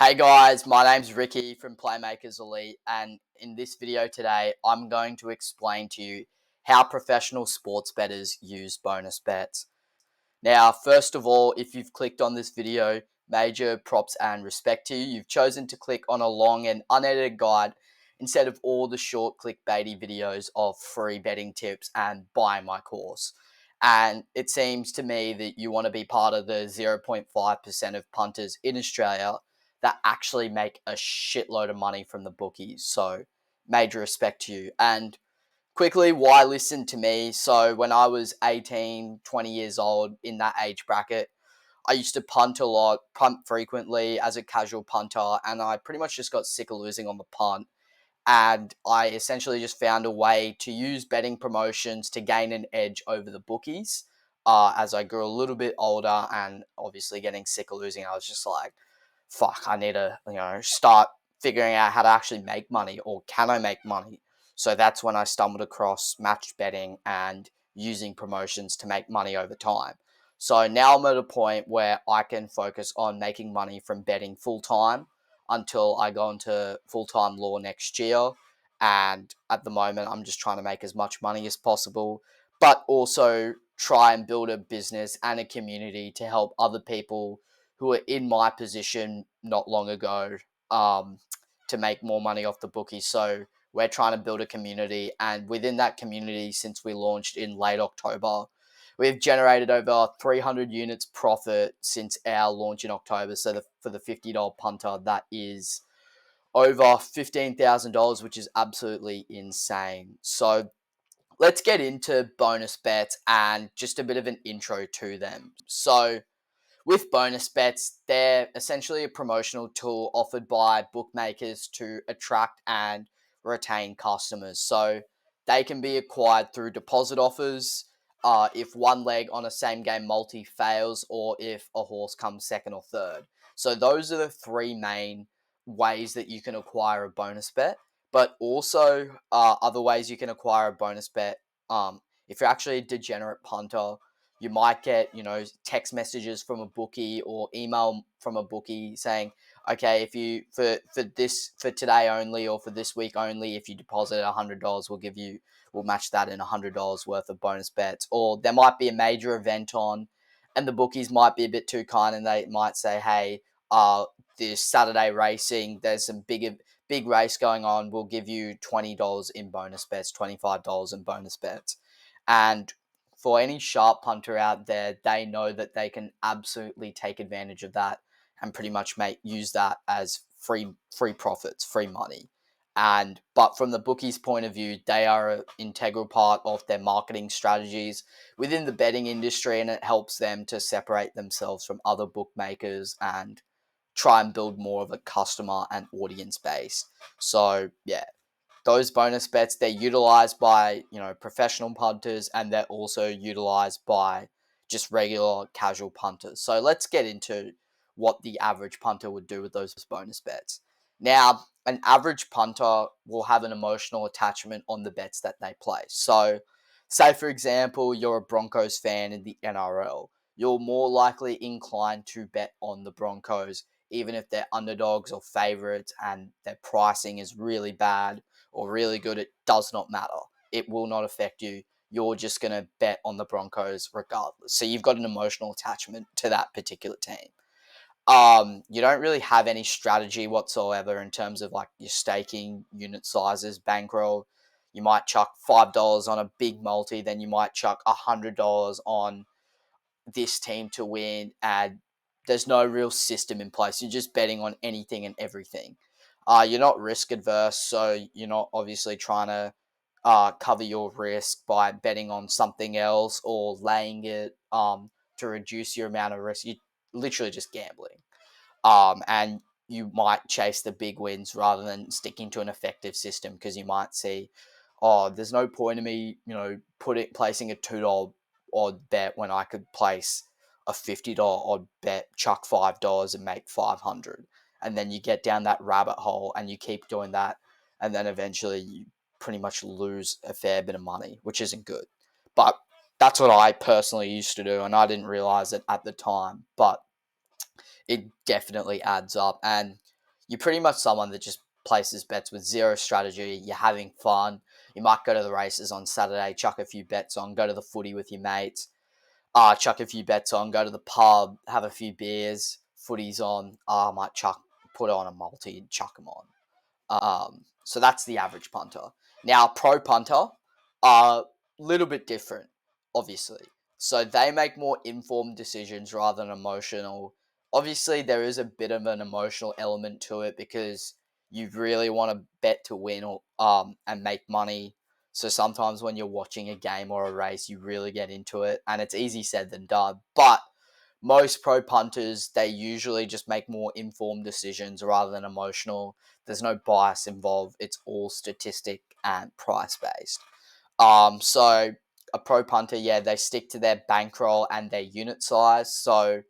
Hey guys, my name's Ricky from Playmakers Elite, and in this video today, I'm going to explain to you how professional sports bettors use bonus bets. Now, first of all, if you've clicked on this video, major props and respect to you. You've chosen to click on a long and unedited guide instead of all the short clickbaity videos of free betting tips and buy my course. And it seems to me that you want to be part of the 0.5% of punters in Australia that actually make a shitload of money from the bookies. So, major respect to you. And quickly, why listen to me? So when I was 18, 20 years old, in that age bracket, I used to punt a lot, punt frequently as a casual punter, and I pretty much just got sick of losing on the punt. And I essentially just found a way to use betting promotions to gain an edge over the bookies. As I grew a little bit older and obviously getting sick of losing, I was just like, fuck, I need to, start figuring out how to actually make money, or can I make money? So that's when I stumbled across match betting and using promotions to make money over time. So now I'm at a point where I can focus on making money from betting full time until I go into full time law next year. And at the moment, I'm just trying to make as much money as possible, but also try and build a business and a community to help other people who were in my position not long ago, to make more money off the bookies. So we're trying to build a community, and within that community, since we launched in late October, we've generated over 300 units profit since our launch in October. So for the $50 punter, that is over $15,000, which is absolutely insane. So let's get into bonus bets and just a bit of an intro to them. So with bonus bets, they're essentially a promotional tool offered by bookmakers to attract and retain customers. So they can be acquired through deposit offers, if one leg on a same game multi fails, or if a horse comes second or third. So those are the three main ways that you can acquire a bonus bet. But also, other ways you can acquire a bonus bet. If you're actually a degenerate punter, you might get, text messages from a bookie or email from a bookie saying, okay, if you for today only, or for this week only, if you deposit $100, we'll match that in $100 worth of bonus bets. Or there might be a major event on, and the bookies might be a bit too kind, and they might say, hey, this Saturday racing, there's some big race going on, we'll give you $20 in bonus bets, $25 in bonus bets. And for any sharp punter out there, they know that they can absolutely take advantage of that and pretty much use that as free profits, free money. But from the bookies' point of view, they are an integral part of their marketing strategies within the betting industry, and it helps them to separate themselves from other bookmakers and try and build more of a customer and audience base. So yeah, those bonus bets, they're utilized by, professional punters, and they're also utilized by just regular casual punters. So let's get into what the average punter would do with those bonus bets. Now, an average punter will have an emotional attachment on the bets that they place. So say, for example, you're a Broncos fan in the NRL. You're more likely inclined to bet on the Broncos, even if they're underdogs or favorites and their pricing is really bad or really good. It does not matter. It will not affect you. You're just going to bet on the Broncos regardless. So you've got an emotional attachment to that particular team. You don't really have any strategy whatsoever in terms of like your staking unit sizes, bankroll. You might chuck $5 on a big multi, then you might chuck $100 on this team to win, and there's no real system in place. You're just betting on anything and everything. You're not risk adverse, so you're not obviously trying to cover your risk by betting on something else or laying it to reduce your amount of risk. You're literally just gambling. And you might chase the big wins rather than sticking to an effective system, because you might see, oh, there's no point in me, placing a $2 odd bet when I could place a $50 odd bet, chuck $5 and make 500. And then you get down that rabbit hole and you keep doing that, and then eventually you pretty much lose a fair bit of money, which isn't good. But that's what I personally used to do, and I didn't realize it at the time, but it definitely adds up. And you're pretty much someone that just places bets with zero strategy. You're having fun. You might go to the races on Saturday, chuck a few bets on, go to the footy with your mates, chuck a few bets on, go to the pub, have a few beers, footy's on. I might put on a multi and chuck them on. So that's the average punter. Now, pro punter are a little bit different, obviously. So they make more informed decisions rather than emotional. Obviously, there is a bit of an emotional element to it because you really want to bet to win or and make money. So sometimes when you're watching a game or a race, you really get into it, and it's easy said than done. But most pro punters, they usually just make more informed decisions rather than emotional. There's no bias involved. It's all statistic and price based. So a pro punter, yeah, they stick to their bankroll and their unit size. So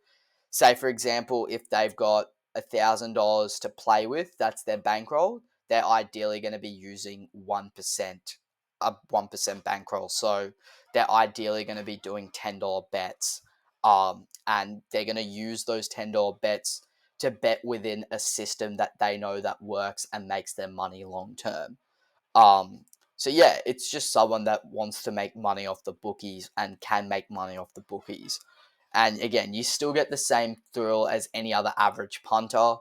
say for example, if they've got $1,000 to play with, that's their bankroll. They're ideally going to be using 1%, a 1% bankroll. So they're ideally going to be doing $10 bets. And they're going to use those $10 bets to bet within a system that they know that works and makes them money long term. Um, so yeah, it's just someone that wants to make money off the bookies and can make money off the bookies. And again, you still get the same thrill as any other average punter,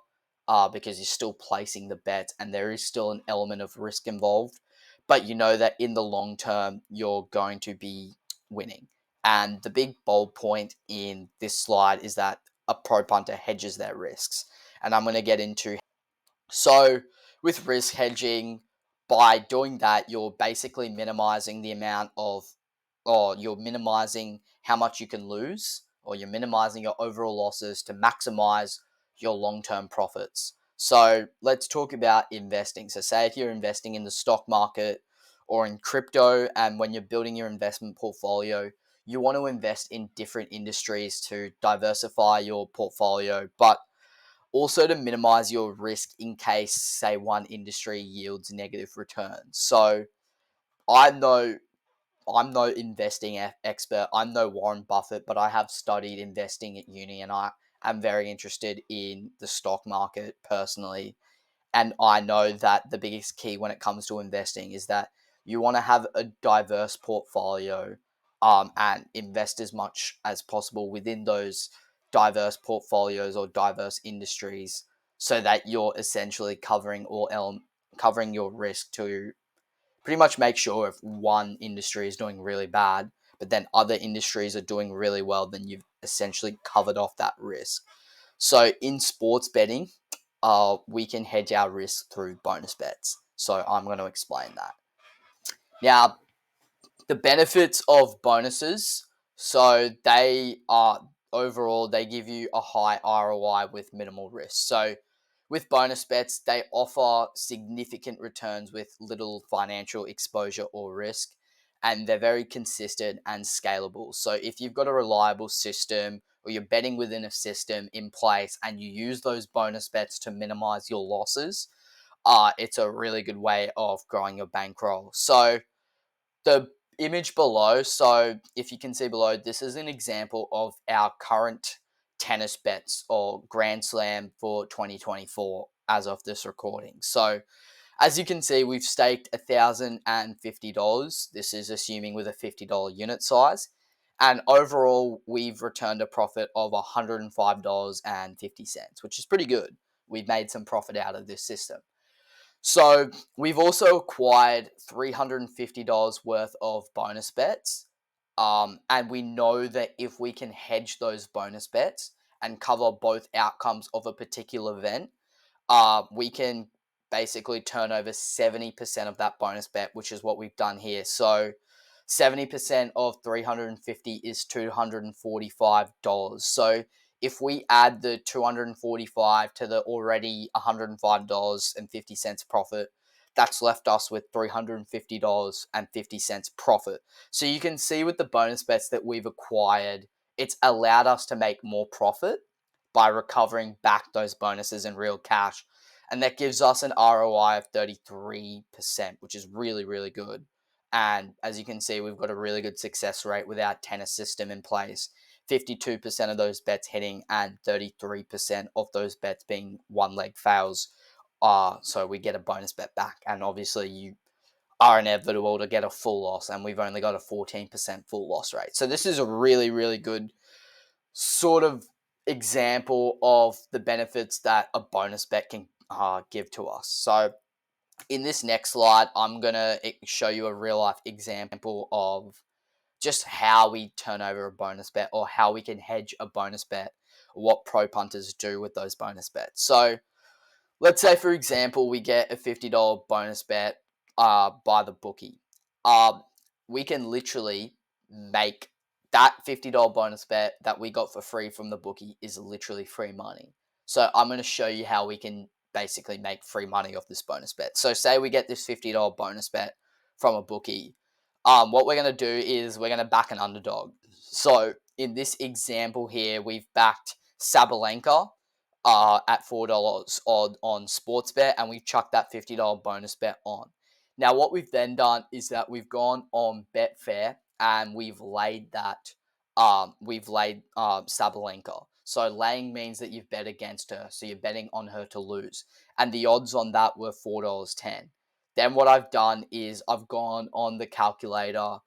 because you're still placing the bets and there is still an element of risk involved. But you know that in the long term, you're going to be winning. And the big bold point in this slide is that a pro punter hedges their risks. And I'm going to get into so, with risk hedging, by doing that, you're basically minimizing the amount of, or you're minimizing how much you can lose, or you're minimizing your overall losses to maximize your long term profits. So, let's talk about investing. So, say if you're investing in the stock market or in crypto, and when you're building your investment portfolio, you want to invest in different industries to diversify your portfolio, but also to minimize your risk in case, say, one industry yields negative returns. So I know I'm no investing expert. I'm no Warren Buffett, but I have studied investing at uni, and I am very interested in the stock market personally. And I know that the biggest key when it comes to investing is that you want to have a diverse portfolio, and invest as much as possible within those diverse portfolios or diverse industries so that you're essentially covering your risk to pretty much make sure if one industry is doing really bad, but then other industries are doing really well, then you've essentially covered off that risk. So in sports betting, we can hedge our risk through bonus bets. So I'm going to explain that. Now, the benefits of bonuses, so they are overall, they give you a high ROI with minimal risk. So with bonus bets, they offer significant returns with little financial exposure or risk, and they're very consistent and scalable. So if you've got a reliable system or you're betting within a system in place and you use those bonus bets to minimize your losses, it's a really good way of growing your bankroll. So the image below, so if you can see below, this is an example of our current tennis bets or Grand Slam for 2024 as of this recording. So as you can see, we've staked $1,050. This is assuming with a $50 unit size. And overall, we've returned a profit of $105.50, which is pretty good. We've made some profit out of this system. So we've also acquired $350 worth of bonus bets. And we know that if we can hedge those bonus bets and cover both outcomes of a particular event, we can basically turn over 70% of that bonus bet, which is what we've done here. So 70% of 350 is $245. So if we add the 245 to the already $105.50 profit, that's left us with $350.50 profit. So you can see with the bonus bets that we've acquired, it's allowed us to make more profit by recovering back those bonuses in real cash. And that gives us an ROI of 33%, which is really, really good. And as you can see, we've got a really good success rate with our tennis system in place. 52% of those bets hitting and 33% of those bets being one leg fails. So we get a bonus bet back. And obviously you are inevitable to get a full loss, and we've only got a 14% full loss rate. So this is a really, really good sort of example of the benefits that a bonus bet can give to us. So in this next slide, I'm going to show you a real life example of just how we turn over a bonus bet, or how we can hedge a bonus bet, or what pro punters do with those bonus bets. So let's say, for example, we get a $50 bonus bet by the bookie. We can literally make that $50 bonus bet that we got for free from the bookie is literally free money. So I'm going to show you how we can basically make free money off this bonus bet. So say we get this $50 bonus bet from a bookie. What we're going to do is we're going to back an underdog. So in this example here, we've backed Sabalenka at $4 odd on Sportsbet, and we've chucked that $50 bonus bet on. Now, what we've then done is that we've gone on Betfair and we've laid that. We've laid Sabalenka. So laying means that you've bet against her, so you're betting on her to lose, and the odds on that were $4.10. Then what I've done is I've gone on the calculator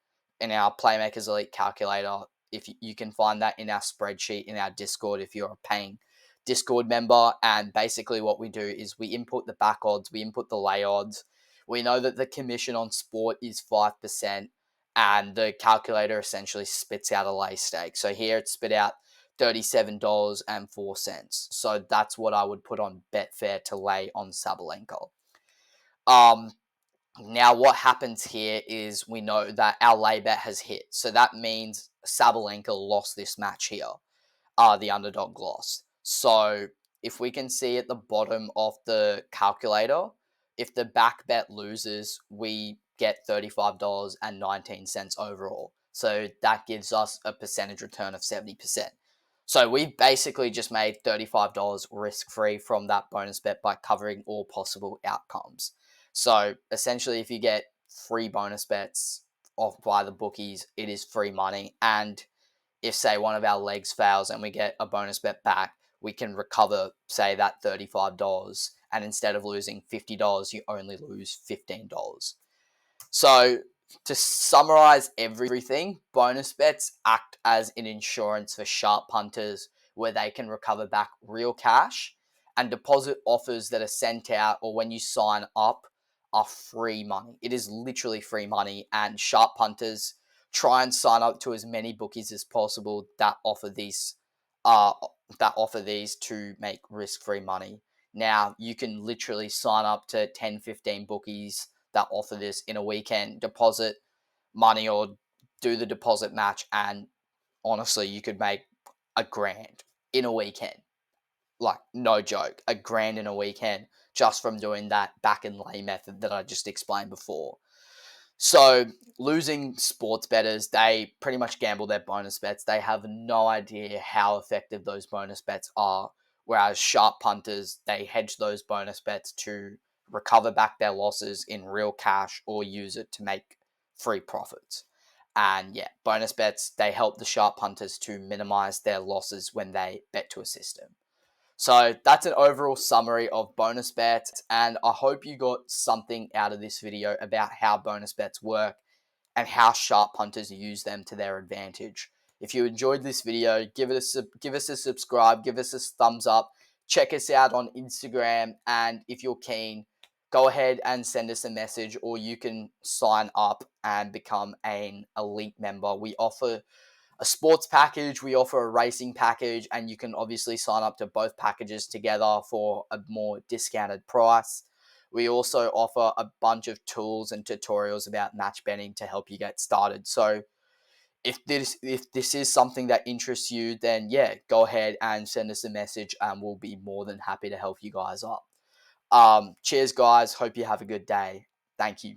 in our Playmakers Elite calculator. If you can find that in our spreadsheet in our Discord if you're a paying Discord member. And basically what we do is we input the back odds, we input the lay odds. We know that the commission on sport is 5%, and the calculator essentially spits out a lay stake. So here it spit out $37.04. So that's what I would put on Betfair to lay on Sabalenka. Now what happens here is we know that our lay bet has hit. So that means Sabalenka lost this match here. The underdog lost. So if we can see at the bottom of the calculator, if the back bet loses, we get $35.19 overall. So that gives us a percentage return of 70%. So we basically just made $35 risk-free from that bonus bet by covering all possible outcomes. So essentially, if you get free bonus bets off by the bookies, it is free money. And if, say, one of our legs fails and we get a bonus bet back, we can recover, say, that $35. And instead of losing $50, you only lose $15. So to summarize everything, bonus bets act as an insurance for sharp punters where they can recover back real cash, and deposit offers that are sent out or when you sign up are free money. It is literally free money, and sharp punters try and sign up to as many bookies as possible that offer these to make risk-free money. Now, you can literally sign up to 10, 15 bookies that offer this in a weekend, deposit money or do the deposit match, and honestly, you could make $1,000 in a weekend. Like, no joke, $1,000 in a weekend just from doing that back and lay method that I just explained before. So losing sports bettors, they pretty much gamble their bonus bets. They have no idea how effective those bonus bets are. Whereas sharp punters, they hedge those bonus bets to recover back their losses in real cash or use it to make free profits. And yeah, bonus bets, they help the sharp punters to minimize their losses when they bet to a system. So that's an overall summary of bonus bets, and I hope you got something out of this video about how bonus bets work and how sharp punters use them to their advantage. If you enjoyed this video, give us a subscribe, give us a thumbs up, check us out on Instagram, and if you're keen, go ahead and send us a message, or you can sign up and become an elite member. We offer a sports package, we offer a racing package, and you can obviously sign up to both packages together for a more discounted price. We also offer a bunch of tools and tutorials about match betting to help you get started. So if this is something that interests you, then yeah, go ahead and send us a message and we'll be more than happy to help you guys up. Cheers guys, hope you have a good day. Thank you.